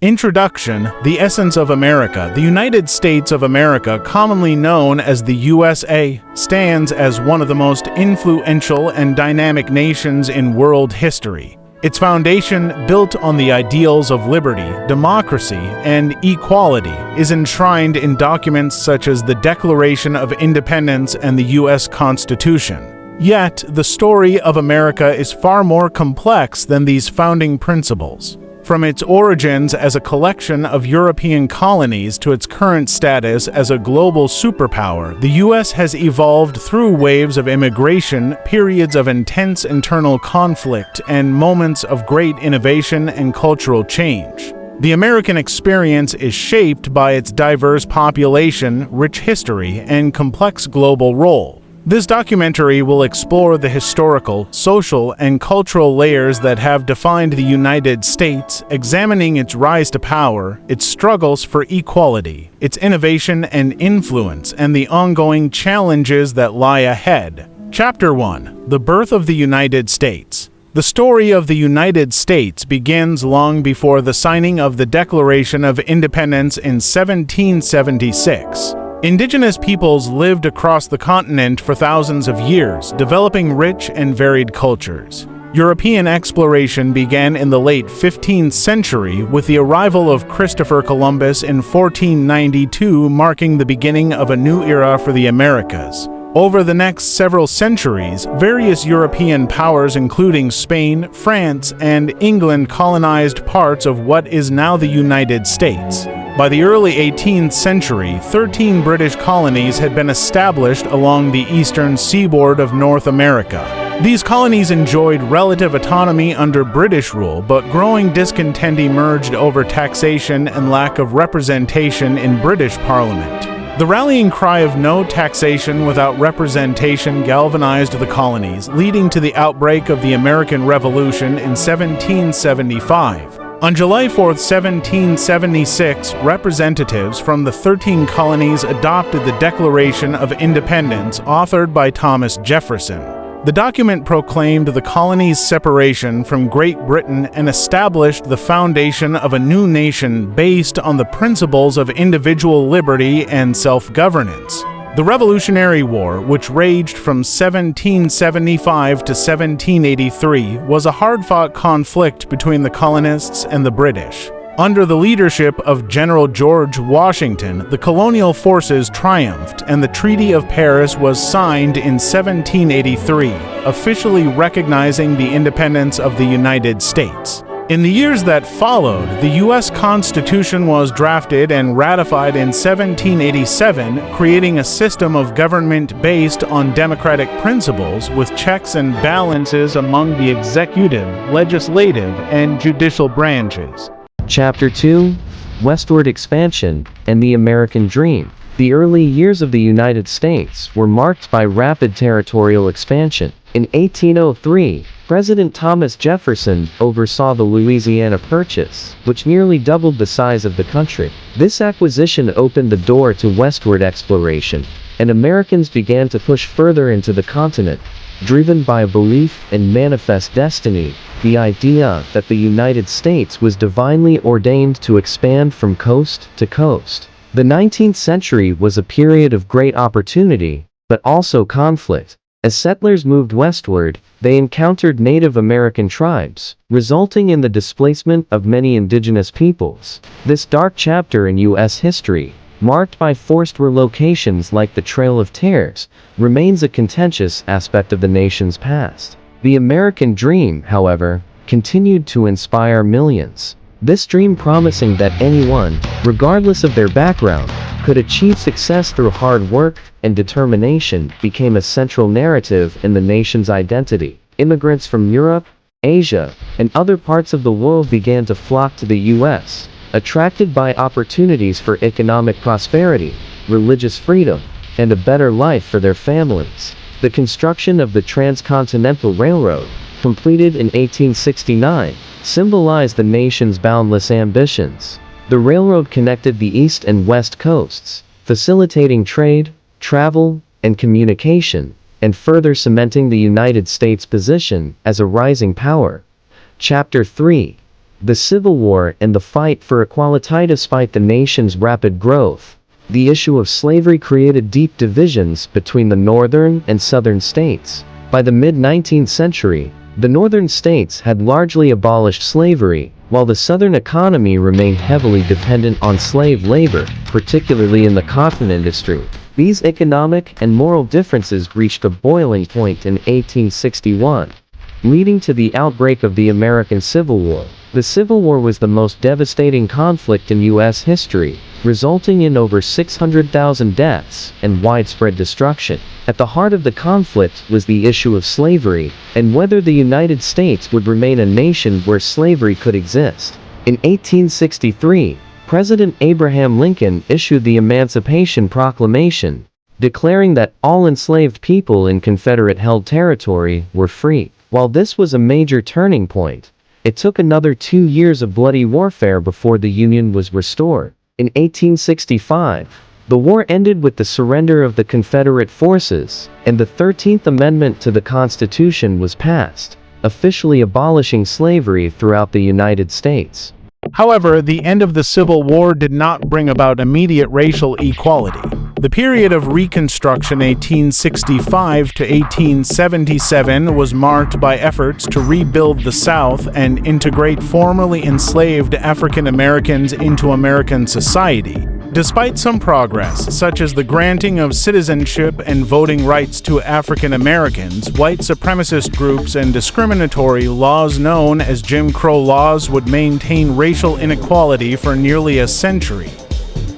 Introduction: The essence of America. The United States of America, commonly known as the USA, stands as one of the most influential and dynamic nations in world history. Its foundation, built on the ideals of liberty, democracy, and equality, is enshrined in documents such as the Declaration of Independence and the U.S. Constitution. Yet, the story of America is far more complex than these founding principles. From its origins as a collection of European colonies to its current status as a global superpower, the U.S. has evolved through waves of immigration, periods of intense internal conflict, and moments of great innovation and cultural change. The American experience is shaped by its diverse population, rich history, and complex global role. This documentary will explore the historical, social, and cultural layers that have defined the United States, examining its rise to power, its struggles for equality, its innovation and influence, and the ongoing challenges that lie ahead. Chapter 1: The Birth of the United States. The story of the United States begins long before the signing of the Declaration of Independence in 1776. Indigenous peoples lived across the continent for thousands of years, developing rich and varied cultures. European exploration began in the late 15th century with the arrival of Christopher Columbus in 1492, marking the beginning of a new era for the Americas. Over the next several centuries, various European powers including Spain, France, and England colonized parts of what is now the United States. By the early 18th century, 13 British colonies had been established along the eastern seaboard of North America. These colonies enjoyed relative autonomy under British rule, but growing discontent emerged over taxation and lack of representation in British Parliament. The rallying cry of no taxation without representation galvanized the colonies, leading to the outbreak of the American Revolution in 1775. On July 4, 1776, representatives from the 13 colonies adopted the Declaration of Independence, authored by Thomas Jefferson. The document proclaimed the colonies' separation from Great Britain and established the foundation of a new nation based on the principles of individual liberty and self-governance. The Revolutionary War, which raged from 1775 to 1783, was a hard-fought conflict between the colonists and the British. Under the leadership of General George Washington, the colonial forces triumphed, and the Treaty of Paris was signed in 1783, officially recognizing the independence of the United States. In the years that followed, the U.S. Constitution was drafted and ratified in 1787, creating a system of government based on democratic principles with checks and balances among the executive, legislative, and judicial branches. Chapter 2: Westward Expansion and the American Dream. The early years of the United States were marked by rapid territorial expansion. In 1803, President Thomas Jefferson oversaw the Louisiana Purchase, which nearly doubled the size of the country. This acquisition opened the door to westward exploration, and Americans began to push further into the continent, driven by a belief in manifest destiny, the idea that the United States was divinely ordained to expand from coast to coast. The 19th century was a period of great opportunity, but also conflict. As settlers moved westward, they encountered Native American tribes, resulting in the displacement of many indigenous peoples. This dark chapter in U.S. history, marked by forced relocations like the Trail of Tears, remains a contentious aspect of the nation's past. The American dream, however, continued to inspire millions. This dream promising that anyone, regardless of their background, could achieve success through hard work and determination became a central narrative in the nation's identity. Immigrants from Europe, Asia, and other parts of the world began to flock to the U.S., attracted by opportunities for economic prosperity, religious freedom, and a better life for their families. The construction of the Transcontinental Railroad, completed in 1869, symbolized the nation's boundless ambitions. The railroad connected the east and west coasts, facilitating trade, travel, and communication, and further cementing the United States' position as a rising power. Chapter 3: the Civil War and the fight for equality. Despite the nation's rapid growth, the issue of slavery created deep divisions between the northern and southern states. By the mid-19th century, the northern states had largely abolished slavery, while the southern economy remained heavily dependent on slave labor, particularly in the cotton industry. These economic and moral differences reached a boiling point in 1861, leading to the outbreak of the American Civil War. The Civil War was the most devastating conflict in U.S. history, resulting in over 600,000 deaths and widespread destruction. At the heart of the conflict was the issue of slavery, and whether the United States would remain a nation where slavery could exist. In 1863, President Abraham Lincoln issued the Emancipation Proclamation, declaring that all enslaved people in Confederate-held territory were free. While this was a major turning point, it took another 2 years of bloody warfare before the Union was restored. In 1865, the war ended with the surrender of the Confederate forces, and the 13th Amendment to the Constitution was passed, officially abolishing slavery throughout the United States. However, the end of the Civil War did not bring about immediate racial equality. The period of Reconstruction 1865 to 1877 was marked by efforts to rebuild the South and integrate formerly enslaved African Americans into American society. Despite some progress, such as the granting of citizenship and voting rights to African Americans, white supremacist groups and discriminatory laws known as Jim Crow laws would maintain racial inequality for nearly a century.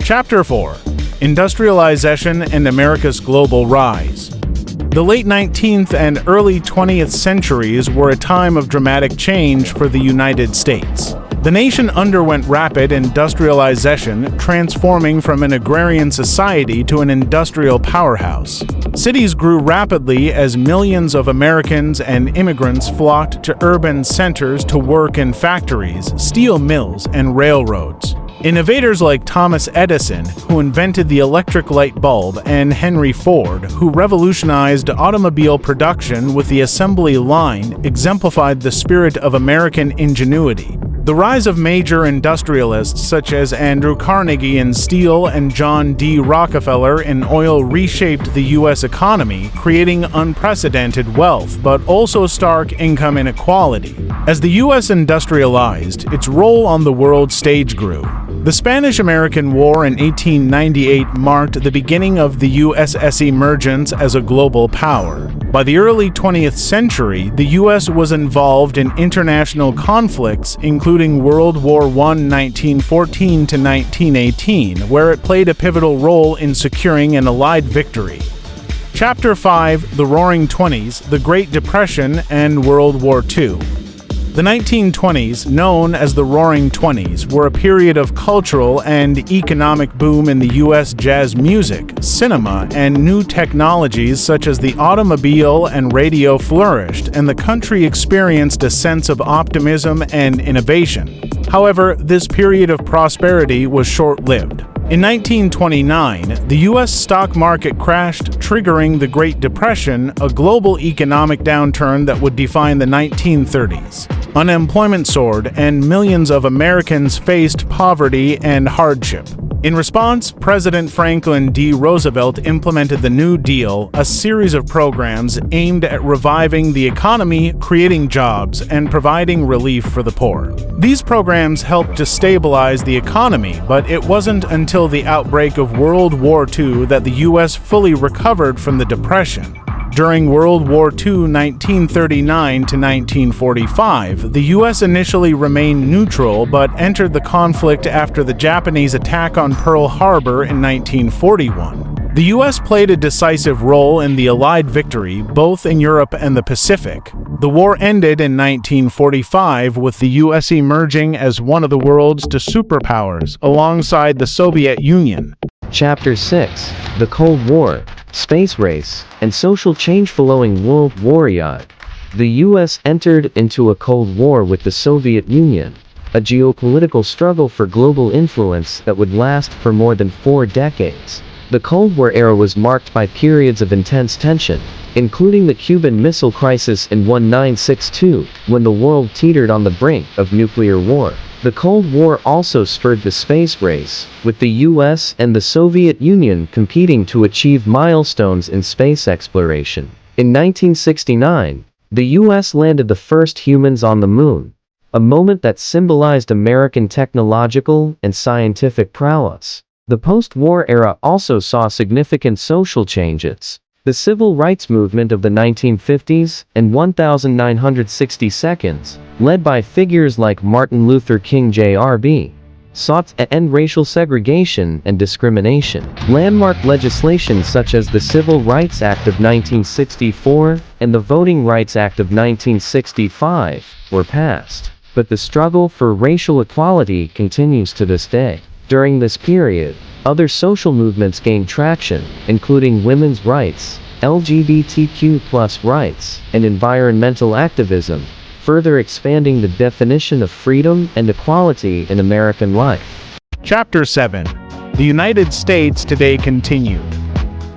Chapter 4: Industrialization and America's Global Rise. The late 19th and early 20th centuries were a time of dramatic change for the United States. The nation underwent rapid industrialization, transforming from an agrarian society to an industrial powerhouse. Cities grew rapidly as millions of Americans and immigrants flocked to urban centers to work in factories, steel mills, and railroads. Innovators like Thomas Edison, who invented the electric light bulb, and Henry Ford, who revolutionized automobile production with the assembly line, exemplified the spirit of American ingenuity. The rise of major industrialists such as Andrew Carnegie in steel and John D. Rockefeller in oil reshaped the U.S. economy, creating unprecedented wealth, but also stark income inequality. As the U.S. industrialized, its role on the world stage grew. The Spanish-American War in 1898 marked the beginning of the US's emergence as a global power. By the early 20th century, the U.S. was involved in international conflicts, including World War I 1914 to 1918, where it played a pivotal role in securing an Allied victory. Chapter 5: The Roaring Twenties, the Great Depression, and World War II. The 1920s, known as the Roaring Twenties, were a period of cultural and economic boom in the U.S. Jazz music, cinema, and new technologies such as the automobile and radio flourished, and the country experienced a sense of optimism and innovation. However, this period of prosperity was short-lived. In 1929, the U.S. stock market crashed, triggering the Great Depression, a global economic downturn that would define the 1930s. Unemployment soared, and millions of Americans faced poverty and hardship. In response, President Franklin D. Roosevelt implemented the New Deal, a series of programs aimed at reviving the economy, creating jobs, and providing relief for the poor. These programs helped to stabilize the economy, but it wasn't until the outbreak of World War II that the U.S. fully recovered from the Depression. During World War II 1939 to 1945, the U.S. initially remained neutral but entered the conflict after the Japanese attack on Pearl Harbor in 1941. The U.S. played a decisive role in the Allied victory, both in Europe and the Pacific. The war ended in 1945 with the U.S. emerging as one of the world's two superpowers, alongside the Soviet Union. Chapter 6: The Cold War, Space Race, and Social Change. Following World War II, the U.S. entered into a Cold War with the Soviet Union, a geopolitical struggle for global influence that would last for more than 4 decades. The Cold War era was marked by periods of intense tension, including the Cuban Missile Crisis in 1962, when the world teetered on the brink of nuclear war. The Cold War also spurred the space race, with the US and the Soviet Union competing to achieve milestones in space exploration. In 1969, the US landed the first humans on the moon, a moment that symbolized American technological and scientific prowess. The post-war era also saw significant social changes. The civil rights movement of the 1950s and 1962, led by figures like Martin Luther King Jr., sought to end racial segregation and discrimination. Landmark legislation such as the Civil Rights Act of 1964 and the Voting Rights Act of 1965 were passed. But the struggle for racial equality continues to this day. During this period, other social movements gained traction, including women's rights, LGBTQ+ rights, and environmental activism, further expanding the definition of freedom and equality in American life. Chapter 7. The United States Today Continued.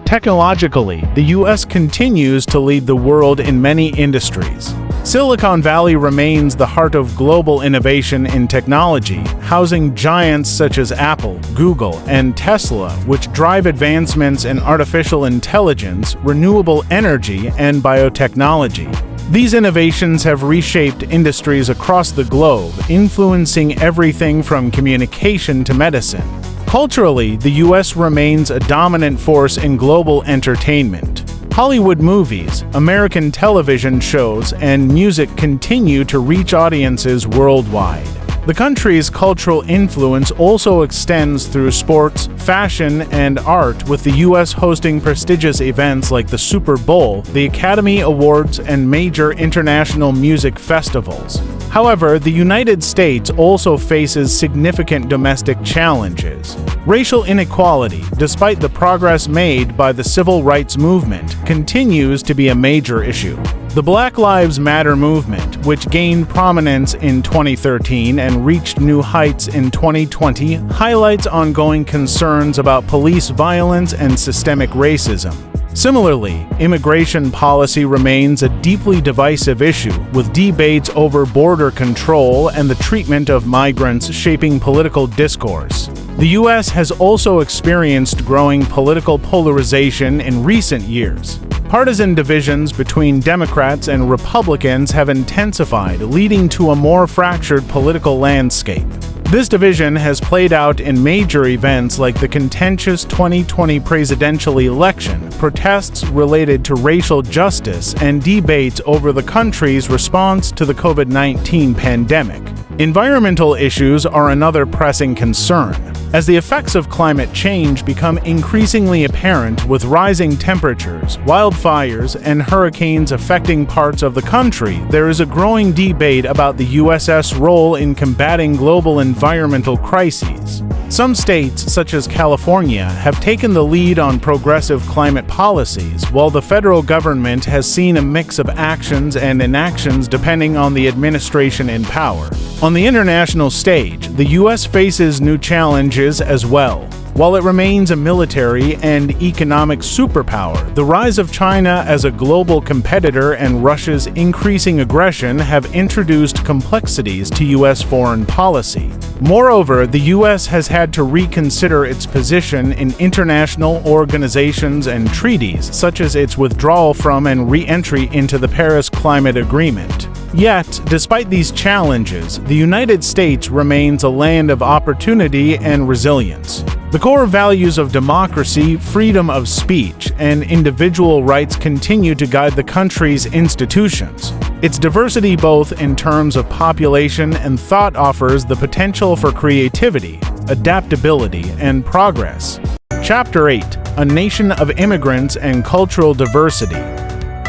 Technologically, the U.S. continues to lead the world in many industries. Silicon Valley remains the heart of global innovation in technology, housing giants such as Apple, Google, and Tesla, which drive advancements in artificial intelligence, renewable energy, and biotechnology. These innovations have reshaped industries across the globe, influencing everything from communication to medicine. Culturally, the U.S. remains a dominant force in global entertainment. Hollywood movies, American television shows, and music continue to reach audiences worldwide. The country's cultural influence also extends through sports, fashion, and art, with the U.S. hosting prestigious events like the Super Bowl, the Academy Awards, and major international music festivals. However, the United States also faces significant domestic challenges. Racial inequality, despite the progress made by the civil rights movement, continues to be a major issue. The Black Lives Matter movement, which gained prominence in 2013 and reached new heights in 2020, highlights ongoing concerns about police violence and systemic racism. Similarly, immigration policy remains a deeply divisive issue, with debates over border control and the treatment of migrants shaping political discourse. The U.S. has also experienced growing political polarization in recent years. Partisan divisions between Democrats and Republicans have intensified, leading to a more fractured political landscape. This division has played out in major events like the contentious 2020 presidential election, protests related to racial justice, and debates over the country's response to the COVID-19 pandemic. Environmental issues are another pressing concern. As the effects of climate change become increasingly apparent with rising temperatures, wildfires, and hurricanes affecting parts of the country, there is a growing debate about the US's role in combating global environmental crises. Some states, such as California, have taken the lead on progressive climate policies, while the federal government has seen a mix of actions and inactions depending on the administration in power. On the international stage, the U.S. faces new challenges as well. While it remains a military and economic superpower, the rise of China as a global competitor and Russia's increasing aggression have introduced complexities to U.S. foreign policy. Moreover, the U.S. has had to reconsider its position in international organizations and treaties, such as its withdrawal from and re-entry into the Paris Climate Agreement. Yet, despite these challenges, the United States remains a land of opportunity and resilience. The core values of democracy, freedom of speech, and individual rights continue to guide the country's institutions. Its diversity, both in terms of population and thought, offers the potential for creativity, adaptability, and progress. Chapter 8: A Nation of Immigrants and Cultural Diversity.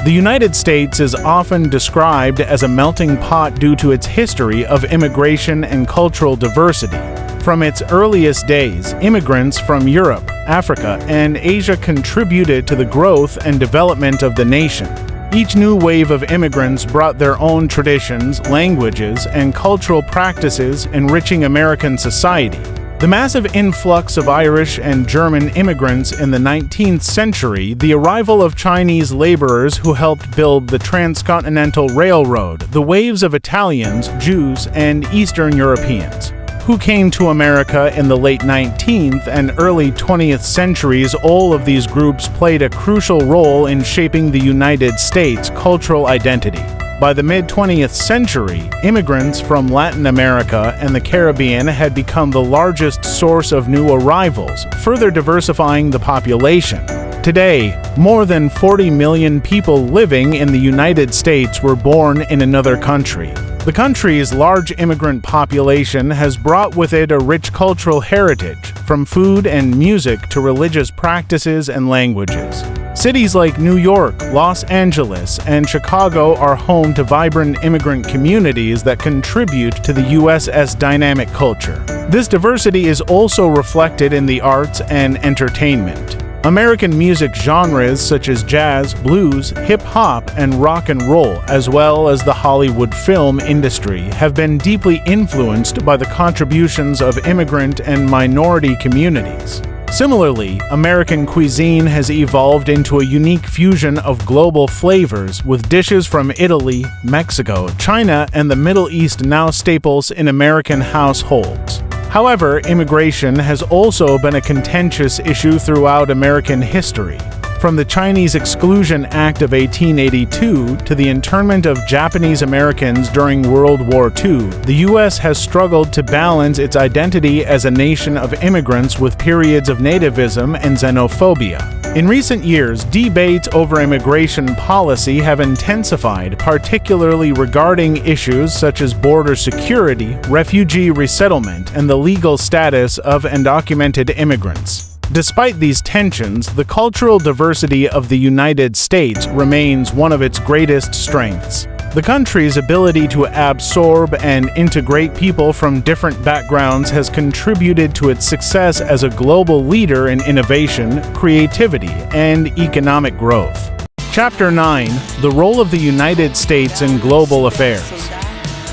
The United States is often described as a melting pot due to its history of immigration and cultural diversity. From its earliest days, immigrants from Europe, Africa, and Asia contributed to the growth and development of the nation. Each new wave of immigrants brought their own traditions, languages, and cultural practices, enriching American society. The massive influx of Irish and German immigrants in the 19th century, the arrival of Chinese laborers who helped build the Transcontinental Railroad, the waves of Italians, Jews, and Eastern Europeans who came to America in the late 19th and early 20th centuries. All of these groups played a crucial role in shaping the United States' cultural identity. By the mid-20th century, immigrants from Latin America and the Caribbean had become the largest source of new arrivals, further diversifying the population. Today, more than 40 million people living in the United States were born in another country. The country's large immigrant population has brought with it a rich cultural heritage, from food and music to religious practices and languages. Cities like New York, Los Angeles, and Chicago are home to vibrant immigrant communities that contribute to the U.S.'s dynamic culture. This diversity is also reflected in the arts and entertainment. American music genres such as jazz, blues, hip-hop, and rock and roll, as well as the Hollywood film industry, have been deeply influenced by the contributions of immigrant and minority communities. Similarly, American cuisine has evolved into a unique fusion of global flavors, with dishes from Italy, Mexico, China, and the Middle East now staples in American households. However, immigration has also been a contentious issue throughout American history. From the Chinese Exclusion Act of 1882 to the internment of Japanese Americans during World War II, the U.S. has struggled to balance its identity as a nation of immigrants with periods of nativism and xenophobia. In recent years, debates over immigration policy have intensified, particularly regarding issues such as border security, refugee resettlement, and the legal status of undocumented immigrants. Despite these tensions, the cultural diversity of the United States remains one of its greatest strengths. The country's ability to absorb and integrate people from different backgrounds has contributed to its success as a global leader in innovation, creativity, and economic growth. Chapter 9: The Role of the United States in Global Affairs.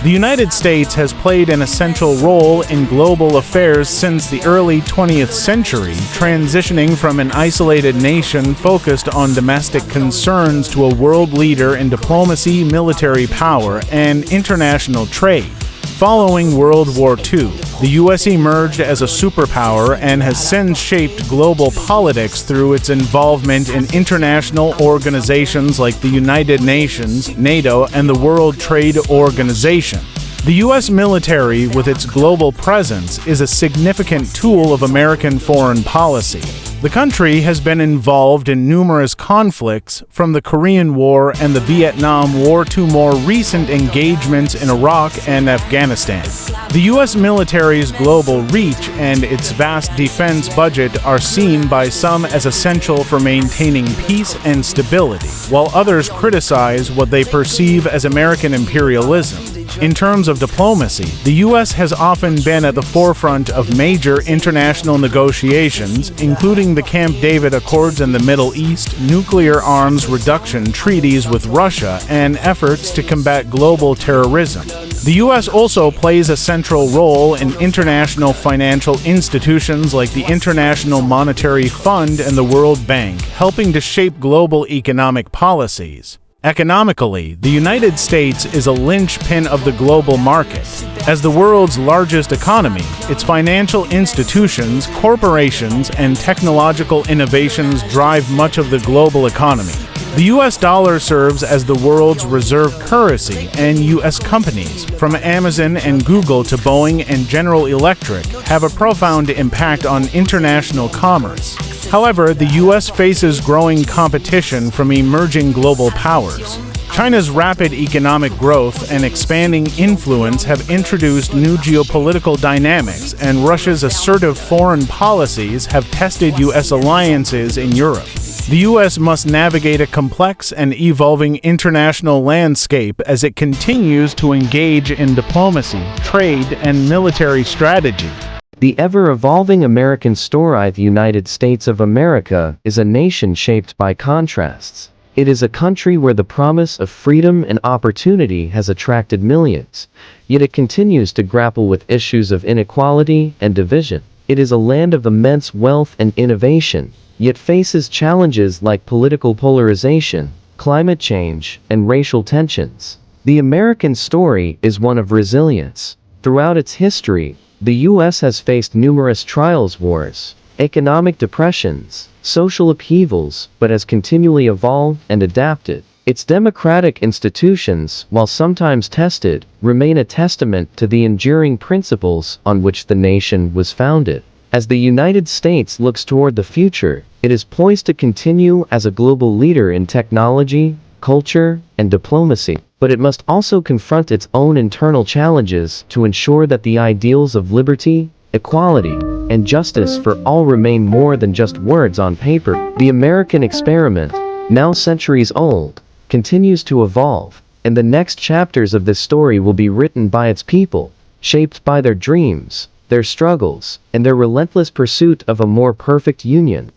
The United States has played an essential role in global affairs since the early 20th century, transitioning from an isolated nation focused on domestic concerns to a world leader in diplomacy, military power, and international trade. Following World War II, the U.S. emerged as a superpower and has since shaped global politics through its involvement in international organizations like the United Nations, NATO, and the World Trade Organization. The U.S. military, with its global presence, is a significant tool of American foreign policy. The country has been involved in numerous conflicts, from the Korean War and the Vietnam War to more recent engagements in Iraq and Afghanistan. The U.S. military's global reach and its vast defense budget are seen by some as essential for maintaining peace and stability, while others criticize what they perceive as American imperialism. In terms of diplomacy, the U.S. has often been at the forefront of major international negotiations, including the Camp David Accords in the Middle East, nuclear arms reduction treaties with Russia, and efforts to combat global terrorism. The U.S. also plays a central role in international financial institutions like the International Monetary Fund and the World Bank, helping to shape global economic policies. Economically, the United States is a linchpin of the global market. As the world's largest economy, its financial institutions, corporations, and technological innovations drive much of the global economy. The U.S. dollar serves as the world's reserve currency, and U.S. companies, from Amazon and Google to Boeing and General Electric, have a profound impact on international commerce. However, the U.S. faces growing competition from emerging global powers. China's rapid economic growth and expanding influence have introduced new geopolitical dynamics, and Russia's assertive foreign policies have tested U.S. alliances in Europe. The U.S. must navigate a complex and evolving international landscape as it continues to engage in diplomacy, trade, and military strategy. The ever-evolving American story. The United States of America is a nation shaped by contrasts. It is a country where the promise of freedom and opportunity has attracted millions, yet it continues to grapple with issues of inequality and division. It is a land of immense wealth and innovation, yet faces challenges like political polarization, climate change, and racial tensions. The American story is one of resilience. Throughout its history, the U.S. has faced numerous trials, wars, economic depressions, social upheavals, but has continually evolved and adapted. Its democratic institutions, while sometimes tested, remain a testament to the enduring principles on which the nation was founded. As the United States looks toward the future, it is poised to continue as a global leader in technology, culture, and diplomacy. But it must also confront its own internal challenges to ensure that the ideals of liberty, equality, and justice for all remain more than just words on paper. The American experiment, now centuries old, continues to evolve, and the next chapters of this story will be written by its people, shaped by their dreams, their struggles, and their relentless pursuit of a more perfect union.